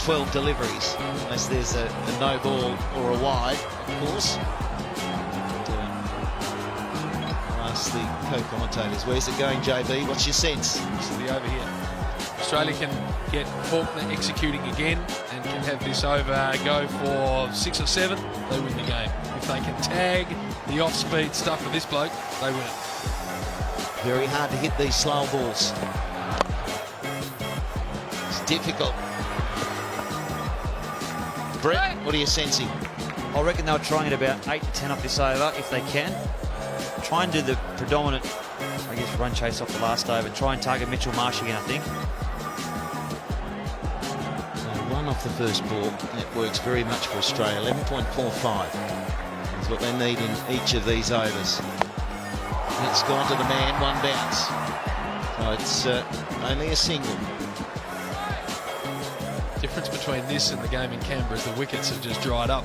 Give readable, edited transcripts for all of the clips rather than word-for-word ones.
12 deliveries, unless there's a no ball or a wide, of course. Ask the co-commentators, where's it going, JB? What's your sense? This will be over here. Australia can get Faulkner executing again and can have this over go for 6 or 7, they win the game. If they can tag the off-speed stuff of this bloke, they win it. Very hard to hit these slow balls. It's difficult. Brett, what are you sensing? I reckon they'll try and get about 8 to 10 off this over if they can. Try and do the predominant, I guess, run chase off the last over. Try and target Mitchell Marsh again, I think. One off the first ball. That works very much for Australia. 11.45 is what they need in each of these overs. It's gone to the man, one bounce. So it's only a single. Difference between this and the game in Canberra is the wickets have just dried up.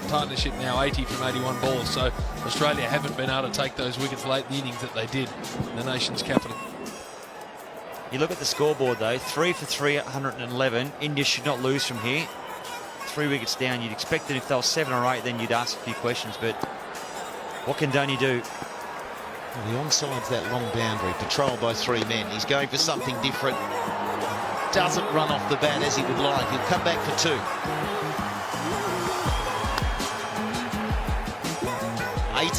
Partnership now 80 from 81 balls, so Australia haven't been able to take those wickets late in the innings that they did in the nation's capital. You look at the scoreboard though, 3 for 311. India should not lose from here. 3 wickets down. You'd expect that if they were 7 or 8, then you'd ask a few questions, but what can Dhoni do? Well, the onside's that long boundary, patrolled by 3 men. He's going for something different. Doesn't run off the bat as he would like. He'll come back for 2.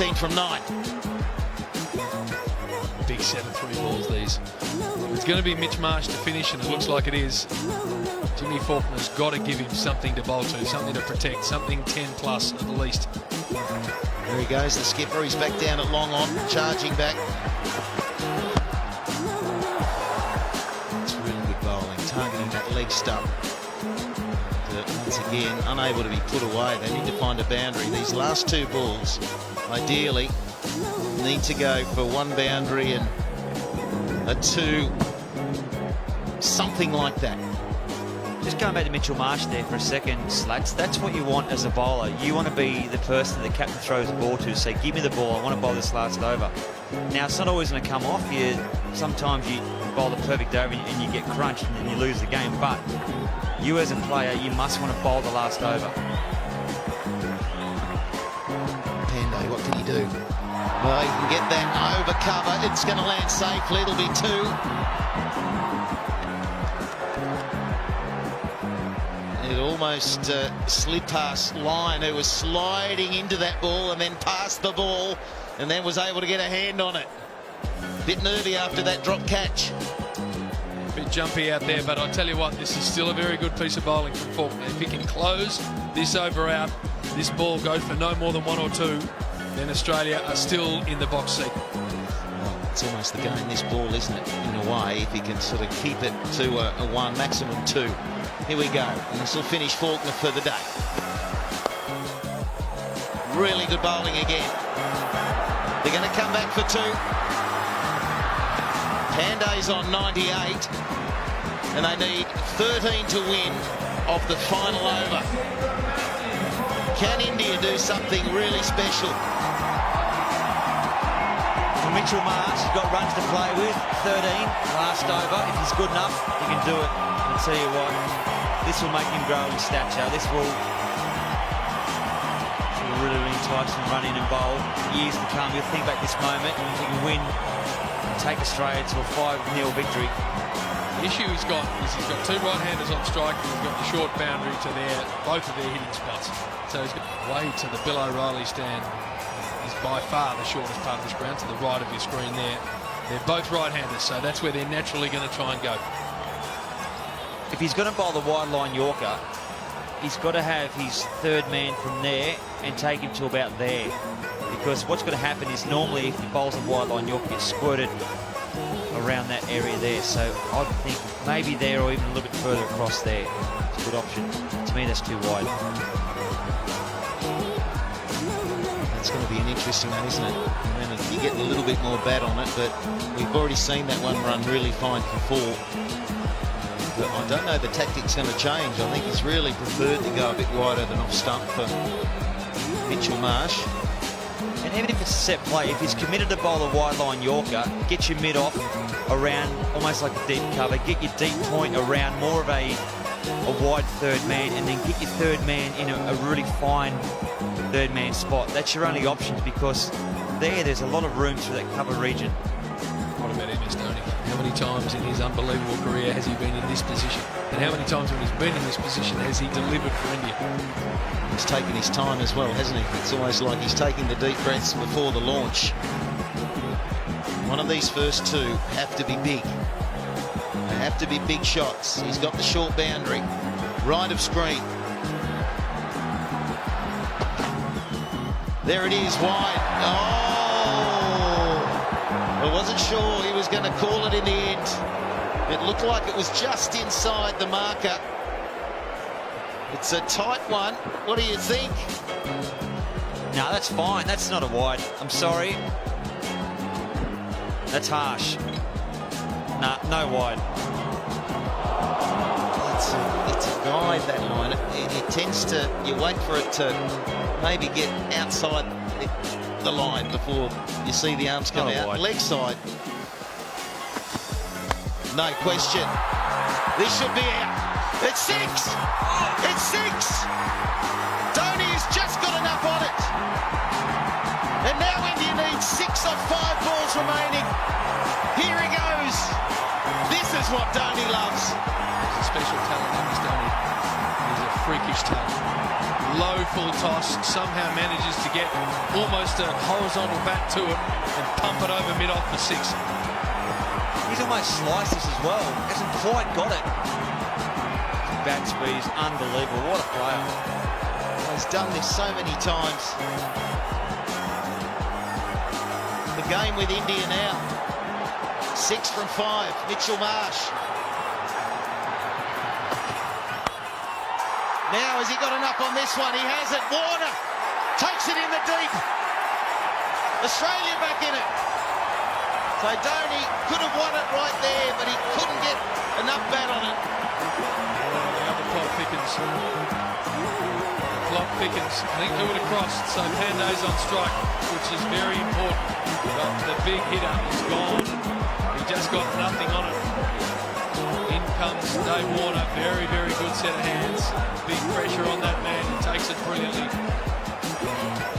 $18 from 9. Big 7-3 balls these. It's going to be Mitch Marsh to finish, and it looks like it is. Jimmy Faulkner's got to give him something to bowl to, something to protect, something 10 plus at least. There he goes, the skipper. He's back down at long on, charging back. It's really good bowling, targeting that leg stump. But once again, unable to be put away. They need to find a boundary. These last 2 balls, ideally, need to go for 1 boundary and a 2, something like that. Just going back to Mitchell Marsh there for a second, Slats, that's what you want as a bowler. You want to be the person the captain throws the ball to, say, give me the ball, I want to bowl this last over. Now, it's not always going to come off. Sometimes you bowl the perfect over and you get crunched and then you lose the game, but you as a player, you must want to bowl the last over. Pandey, what can he do? Well, he can get that over cover. It's going to land safely. It'll be 2. It almost slid past Lyon, who was sliding into that ball and then passed the ball and then was able to get a hand on it. Bit nervy after that drop catch. Bit jumpy out there, but I tell you what, this is still a very good piece of bowling from Faulkner. If he can close this over out, this ball go for no more than 1 or 2, then Australia are still in the box seat. Well, it's almost the game, this ball, isn't it, in a way, if he can sort of keep it to a 1, maximum 2. Here we go, and this will finish Faulkner for the day. Really good bowling again. They're going to come back for 2. Pandey's on 98, and they need 13 to win of the final over. Can India do something really special? Mitchell Marsh has got runs to play with, 13 last over. If he's good enough, he can do it. I'll tell you what, this will make him grow in stature. This will really entice him to run in and bowl. Years to come, you'll think back this moment, and if he can win and take Australia to a 5-0 victory. The issue he's got is he's got 2 right-handers on strike, and he's got the short boundary to both of their hitting spots. So he's got way to the Bill O'Reilly stand. Is by far the shortest part of this ground, to the right of your screen there. They're both right-handers, so that's where they're naturally going to try and go. If he's going to bowl the wide line Yorker, he's got to have his 3rd man from there and take him to about there. Because what's going to happen is normally if he bowls a wide line Yorker, gets squirted around that area there. So I think maybe there or even a little bit further across there. It's a good option. To me, that's too wide. It's going to be an interesting one, isn't it? And then you get a little bit more bat on it, but we've already seen that one run really fine for 4. But I don't know the tactic's going to change. I think he's really preferred to go a bit wider than off stump for Mitchell Marsh. And even if it's a set play, if he's committed to bowl a wide line Yorker, get your mid off around almost like a deep cover, get your deep point around more of a a wide third man and then get your third man in a really fine third man spot. That's your only options, because there's a lot of room through that cover region. What about MS Dhoni? How many times in his unbelievable career has he been in this position? And how many times when he's been in this position has he delivered for India? He's taken his time as well, hasn't he? It's almost like he's taking the deep breaths before the launch. One of these first two have to be big. They have to be big shots. He's got the short boundary, right of screen. There it is, wide. Oh! I wasn't sure he was going to call it in the end. It looked like it was just inside the marker. It's a tight one. What do you think? No, that's fine. That's not a wide. I'm sorry. That's harsh. Nah, no wide. It's a guide, that line. It tends to, you wait for it to maybe get outside the line before you see the arms come out. Leg side. No question. This should be out. It's 6! It's 6! Dhoni has just got enough on it. And now India needs 6 of 5 balls remaining. Here he goes. This is what Dhoni loves. He's a special talent, MS Dhoni. He's a freakish talent. Low full toss, somehow manages to get almost a horizontal bat to it and pump it over mid-off for 6. He's almost sliced this as well. Hasn't quite got it. His bat speed is unbelievable. What a player. He's done this so many times. The game with India now. 6 from 5. Mitchell Marsh. Now, has he got enough on this one? He has it. Warner takes it in the deep. Australia back in it. So Dhoni could have won it right there, but he couldn't get enough bat on it. Now the clock thickens. Clock thickens. I think they would have crossed, so Pandey's on strike, which is very important. But the big hitter is gone. He just got nothing on it. In comes Dave Warner. Very, very good set of hands. Big pressure on that man. He takes it brilliantly.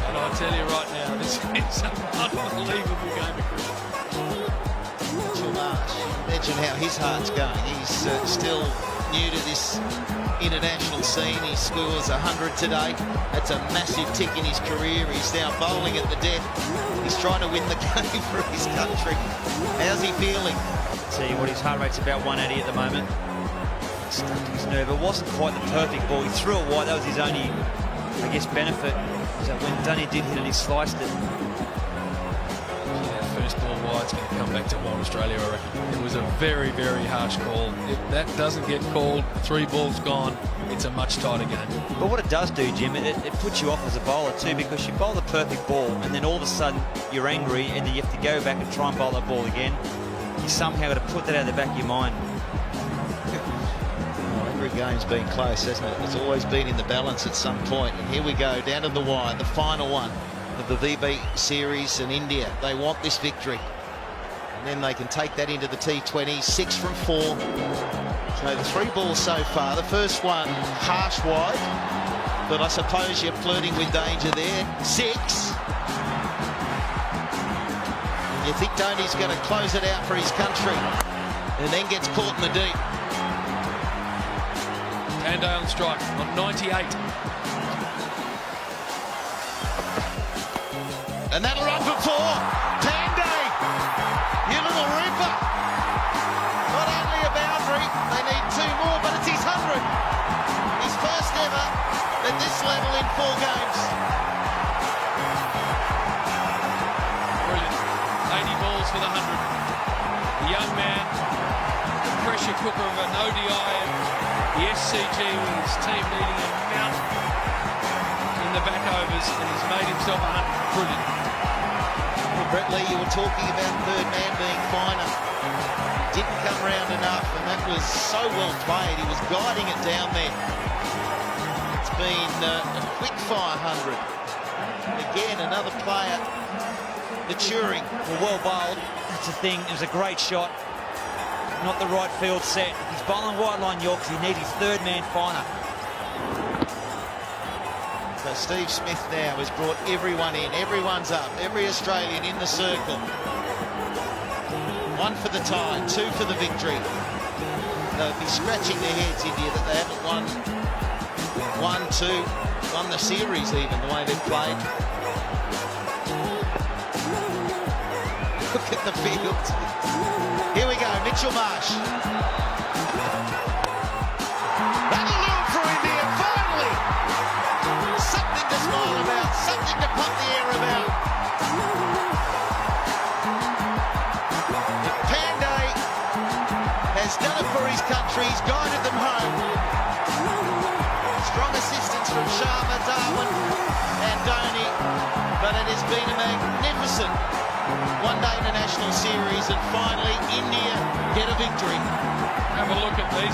And I tell you right now, this is an unbelievable game of cricket. Mitchell Marsh, imagine how his heart's going. He's still new to this international scene. He scores 100 today. That's a massive tick in his career. He's now bowling at the death. He's trying to win the game for his country. How's he feeling? See what his heart rate's about 180 at the moment. Stuck to his nerve. It wasn't quite the perfect ball. He threw it wide. That was his only, I guess, benefit. So when Dhoni did hit it, he sliced it. Yeah, first ball wide's going to come back to Wild Australia, I reckon. It was a very, very harsh call. If that doesn't get called, 3 balls gone, it's a much tighter game. But what it does do, Jim, it puts you off as a bowler too, because you bowl the perfect ball and then all of a sudden you're angry and then you have to go back and try and bowl that ball again. You somehow got to put that out of the back of your mind. Every game's been close, hasn't it? It's always been in the balance at some point. And here we go, down to the wire, the final one of the VB series, and India. They want this victory. And then they can take that into the T20. 6 from 4. So the 3 balls so far. The first one, harsh wide. But I suppose you're flirting with danger there. 6. You think Dhoni's going to close it out for his country, and then gets caught in the deep. Pandey on strike on 98. And that'll run for 4. Pandey, you little roofer. Not only a boundary, they need 2 more, but it's his 100. His first ever at this level in 4 games. Brilliant. 80 balls for the 100. The young man, the pressure cooker of an ODI, the SCG with his team needing a mountain in the back overs, and he's made himself 100. Brilliant. Well, Brett Lee, you were talking about third man being finer. Didn't come round enough, and that was so well played. He was guiding it down there. It's been a quick fire 100. Again, another player maturing. Well bowled. That's the thing. It was a great shot. not the right field set. He's bowling wide line Yorkers. He needs his third man finer. So Steve Smith now has brought everyone in. Everyone's up. Every Australian in the circle. 1 for the tie, 2 for the victory. They'll be scratching their heads, India, that they haven't won 1, 2, won the series even, the way they've played. Look at the field. Here we go, Mitchell Marsh. That'll do it for India, finally! Something to smile about, something to pump the air about. Pandey has done it for his country, he's guided them home. Strong assistance from Sharma, Darwin and Dhoni, but it has been a magnificent one-day international series, and finally India get a victory. Have a look at these.